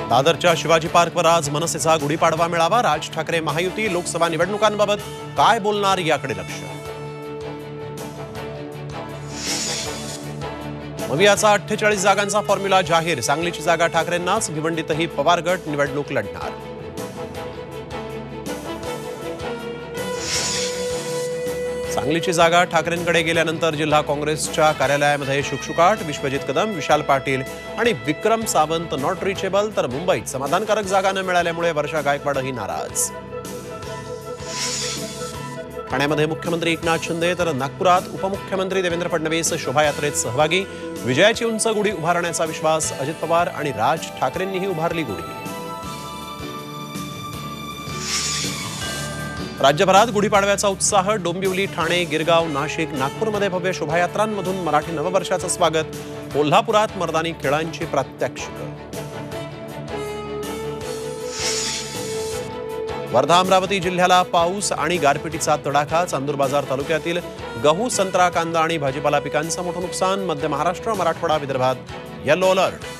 दादरच्या शिवाजी पार्कवर आज मनसेचा गुढीपाडवा मेळावा। राज ठाकरे महायुती लोकसभा निवडणुकांबाबत काय बोलणार याकडे लक्ष। मवियाचा 48 जागांचा फॉर्म्युला जाहीर। सांगलीची जागा ठाकरेंनाच, भिवंडीतही पवार गट निवडणूक लढणार। सांगलीची जागा ठाकरेंकडे गेल्यानंतर जिल्हा काँग्रेसच्या कार्यालयामध्ये शुकशुकाट। विश्वजित कदम, विशाल पाटील आणि विक्रम सावंत नॉट रिचेबल, तर मुंबईत समाधानकारक जागा न मिळाल्यामुळे वर्षा गायकवाडही नाराज। ठाण्यामध्ये मुख्यमंत्री एकनाथ शिंदे तर नागपुरात उपमुख्यमंत्री देवेंद्र फडणवीस शोभायात्रेत सहभागी। विजयाची उंच गुढी उभारण्याचा विश्वास। अजित पवार आणि राज ठाकरेंनीही उभारली गुढी। राज्यभरात गुढीपाडव्याचा उत्साह। डोंबिवली, ठाणे, गिरगाव, नाशिक, नागपूरमध्ये भव्य शोभायात्रांमधून मराठी नववर्षाचं स्वागत। कोल्हापुरात मर्दानी खेळांची प्रात्यक्षिकं। वर्धा, अमरावती जिल्ह्याला पाऊस आणि गारपिटीचा तडाखा। चांदूर बाजार तालुक्यातील गहू, संत्रा, कांदा आणि भाजीपाला पिकांचं मोठं नुकसान। मध्य महाराष्ट्र, मराठवाडा, विदर्भात येलो अलर्ट।